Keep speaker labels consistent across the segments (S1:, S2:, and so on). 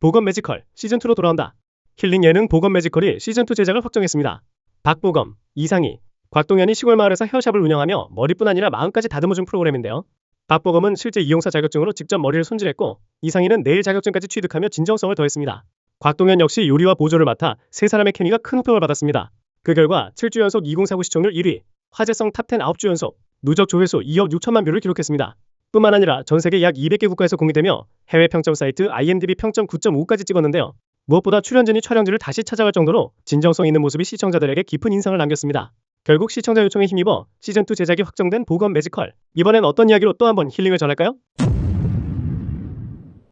S1: 보검 매지컬 시즌2로 돌아온다. 힐링 예능 보검 매지컬이 시즌2 제작을 확정했습니다. 박보검, 이상희, 곽동현이 시골 마을에서 헤어샵을 운영하며 머리뿐 아니라 마음까지 다듬어준 프로그램인데요. 박보검은 실제 이용사 자격증으로 직접 머리를 손질했고, 이상희는 네일 자격증까지 취득하며 진정성을 더했습니다. 곽동현 역시 요리와 보조를 맡아 세 사람의 케미가 큰 호평을 받았습니다. 그 결과 7주 연속 2049 시청률 1위, 화제성 탑10 9주 연속, 누적 조회수 2억 6천만 뷰를 기록했습니다. 뿐만 아니라 전 세계 약 200개 국가에서 공개되며 해외 평점 사이트 IMDb 평점 9.5까지 찍었는데요. 무엇보다 출연진이 촬영지를 다시 찾아갈 정도로 진정성 있는 모습이 시청자들에게 깊은 인상을 남겼습니다. 결국 시청자 요청에 힘입어 시즌2 제작이 확정된 보검 매지컬. 이번엔 어떤 이야기로 또 한번 힐링을 전할까요?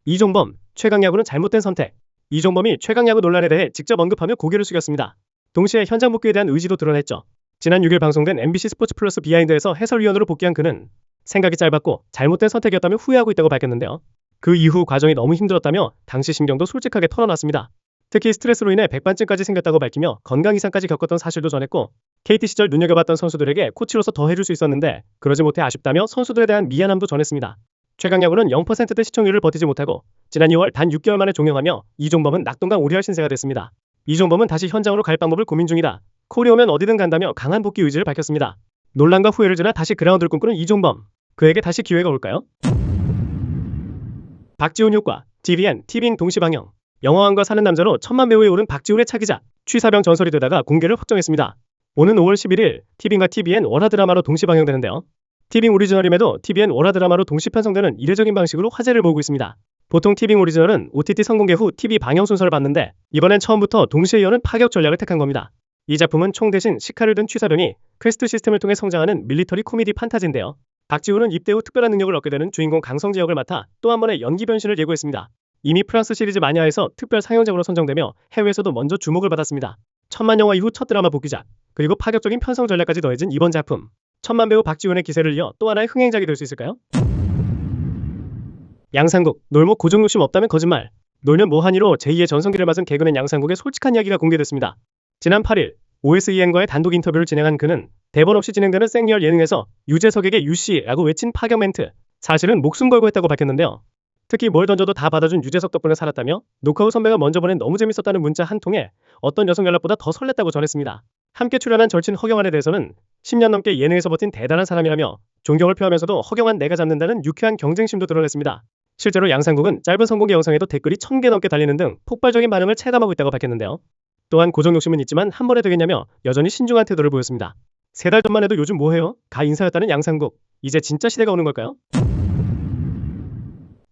S1: 이종범, 최강야구는 잘못된 선택. 이종범이 최강야구 논란에 대해 직접 언급하며 고개를 숙였습니다. 동시에 현장 복귀에 대한 의지도 드러냈죠. 지난 6일 방송된 MBC 스포츠 플러스 비하인드에서 해설위원으로 복귀한 그는 생각이 짧았고 잘못된 선택이었다며 후회하고 있다고 밝혔는데요. 그 이후 과정이 너무 힘들었다며 당시 심경도 솔직하게 털어놨습니다. 특히 스트레스로 인해 백반증까지 생겼다고 밝히며 건강 이상까지 겪었던 사실도 전했고, KT 시절 눈여겨봤던 선수들에게 코치로서 더 해줄 수 있었는데 그러지 못해 아쉽다며 선수들에 대한 미안함도 전했습니다. 최강야구는 0%대 시청률을 버티지 못하고 지난 2월 단 6개월 만에 종영하며 이종범은 낙동강 오리알 신세가 됐습니다. 이종범은 다시 현장으로 갈 방법을 고민 중이다. 콜이 오면 어디든 간다며 강한 복귀 의지를 밝혔습니다. 논란과 후회를 지나 다시 그라운드를 꿈꾸는 이종범. 그에게 다시 기회가 올까요? 박지훈 효과, TVN, 티빙 동시 방영. 영화왕과 사는 남자로 1000만 배우에 오른 박지훈의 차기작, 취사병 전설이 되다가 공개를 확정했습니다. 오는 5월 11일 티빙과 TVN 월화 드라마로 동시 방영되는데요. 티빙 오리지널임에도 TVN 월화 드라마로 동시 편성되는 이례적인 방식으로 화제를 모으고 있습니다. 보통 티빙 오리지널은 OTT 선공개 후 TV 방영 순서를 받는데 이번엔 처음부터 동시에 여는 파격 전략을 택한 겁니다. 이 작품은 총 대신 시카를 든 취사병이 퀘스트 시스템을 통해 성장하는 밀리터리 코미디 판타지인데요. 박지훈은 입대 후 특별한 능력을 얻게 되는 주인공 강성재 역을 맡아 또 한 번의 연기 변신을 예고했습니다. 이미 프랑스 시리즈 마니아에서 특별 상영작으로 선정되며 해외에서도 먼저 주목을 받았습니다. 1000만 영화 이후 첫 드라마 복귀작, 그리고 파격적인 편성 전략까지 더해진 이번 작품. 1000만 배우 박지훈의 기세를 이어 또 하나의 흥행작이 될 수 있을까요? 양상국, 놀모 고정 욕심 없다면 거짓말. 놀면 뭐하니로 제2의 전성기를 맞은 개그맨 양상국의 솔직한 이야기가 공개됐습니다. 지난 8일 OSEN과의 단독 인터뷰를 진행한 그는 대본 없이 진행되는 생리얼 예능에서 유재석에게 유씨라고 외친 파격 멘트, 사실은 목숨 걸고 했다고 밝혔는데요. 특히 뭘 던져도 다 받아준 유재석 덕분에 살았다며 녹화 후 선배가 먼저 보낸 너무 재밌었다는 문자 한 통에 어떤 여성 연락보다 더 설렜다고 전했습니다. 함께 출연한 절친 허경환에 대해서는 10년 넘게 예능에서 버틴 대단한 사람이라며 존경을 표하면서도 허경환 내가 잡는다는 유쾌한 경쟁심도 드러냈습니다. 실제로 양상국은 짧은 선공개 영상에도 댓글이 1000개 넘게 달리는 등 폭발적인 반응을 체감하고 있다고 밝혔는데요. 또한 고정 욕심은 있지만 한 번에 되겠냐며 여전히 신중한 태도를 보였습니다. 3달 전만 해도 요즘 뭐해요? 가 인사였다는 양상국. 이제 진짜 시대가 오는 걸까요?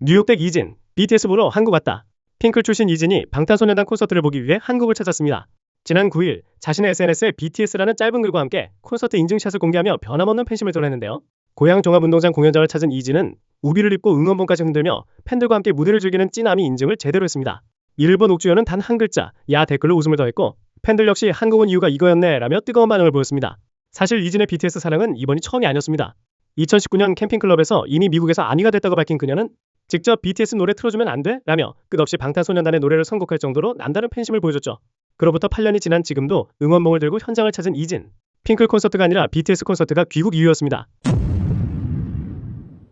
S1: 뉴욕댁 이진, BTS 보러 한국 왔다. 핑클 출신 이진이 방탄소년단 콘서트를 보기 위해 한국을 찾았습니다. 지난 9일 자신의 SNS에 BTS라는 짧은 글과 함께 콘서트 인증샷을 공개하며 변함없는 팬심을 드러냈는데요. 고향 종합운동장 공연장을 찾은 이진은 우비를 입고 응원봉까지 흔들며 팬들과 함께 무대를 즐기는 찐아미 인증을 제대로 했습니다. 이를 본 옥주현은 단 한 글자, 야 댓글로 웃음을 더했고, 팬들 역시 한국 온 이유가 이거였네 라며 뜨거운 반응을 보였습니다. 사실 이진의 BTS 사랑은 이번이 처음이 아니었습니다. 2019년 캠핑클럽에서 이미 미국에서 아미가 됐다고 밝힌 그녀는 직접 BTS 노래 틀어주면 안 돼? 라며 끝없이 방탄소년단의 노래를 선곡할 정도로 남다른 팬심을 보여줬죠. 그로부터 8년이 지난 지금도 응원봉을 들고 현장을 찾은 이진. 핑클 콘서트가 아니라 BTS 콘서트가 귀국 이유였습니다.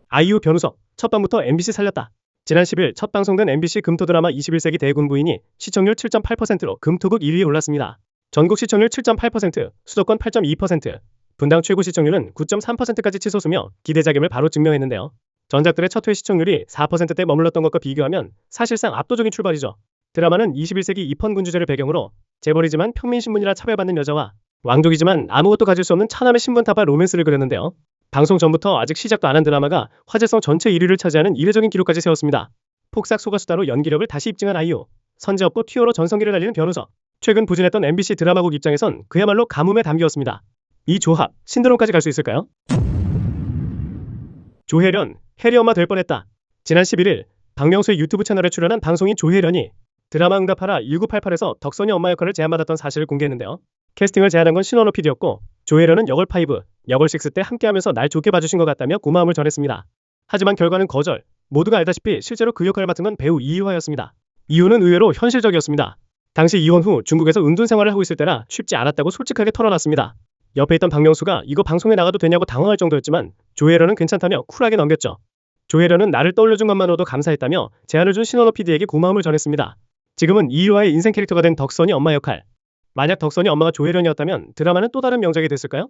S1: 아이유 변우석, 첫 방부터 MBC 살렸다. 지난 10일 첫 방송된 MBC 금토 드라마 21세기 대군 부인이 시청률 7.8%로 금토극 1위에 올랐습니다. 전국 시청률 7.8%, 수도권 8.2%, 분당 최고 시청률은 9.3%까지 치솟으며 기대작임을 바로 증명했는데요. 전작들의 첫 회 시청률이 4%대 머물렀던 것과 비교하면 사실상 압도적인 출발이죠. 드라마는 21세기 입헌군 주제를 배경으로 재벌이지만 평민신분이라 차별받는 여자와 왕족이지만 아무것도 가질 수 없는 차남의 신분타파 로맨스를 그렸는데요. 방송 전부터 아직 시작도 안 한 드라마가 화제성 전체 1위를 차지하는 이례적인 기록까지 세웠습니다. 폭삭 소가수다로 연기력을 다시 입증한 아이유, 선제업고 튀어로 전성기를 달리는 변우석. 최근 부진했던 MBC 드라마국 입장에선 그야말로 가뭄에 담기였습니다. 이 조합, 신드롬까지 갈 수 있을까요? 조혜련, 혜리 엄마 될 뻔했다. 지난 11일 박명수의 유튜브 채널에 출연한 방송인 조혜련이 드라마 응답하라 1988에서 덕선이 엄마 역할을 제안받았던 사실을 공개했는데요. 캐스팅을 제안한 건 신원호 PD였고 조혜련은 역을5, 역을6 때 함께하면서 날 좋게 봐주신 것 같다며 고마움을 전했습니다. 하지만 결과는 거절. 모두가 알다시피 실제로 그 역할을 맡은 건 배우 이유화였습니다. 이유는 의외로 현실적이었습니다. 당시 이혼 후 중국에서 은둔 생활을 하고 있을 때라 쉽지 않았다고 솔직하게 털어놨습니다. 옆에 있던 박명수가 이거 방송에 나가도 되냐고 당황할 정도였지만 조혜련은 괜찮다며 쿨하게 넘겼죠. 조혜련은 나를 떠올려준 것만으로도 감사했다며 제안을 준 신원호 PD에게 고마움을 전했습니다. 지금은 이일화의 인생 캐릭터가 된 덕선이 엄마 역할. 만약 덕선이 엄마가 조혜련이었다면 드라마는 또 다른 명작이 됐을까요?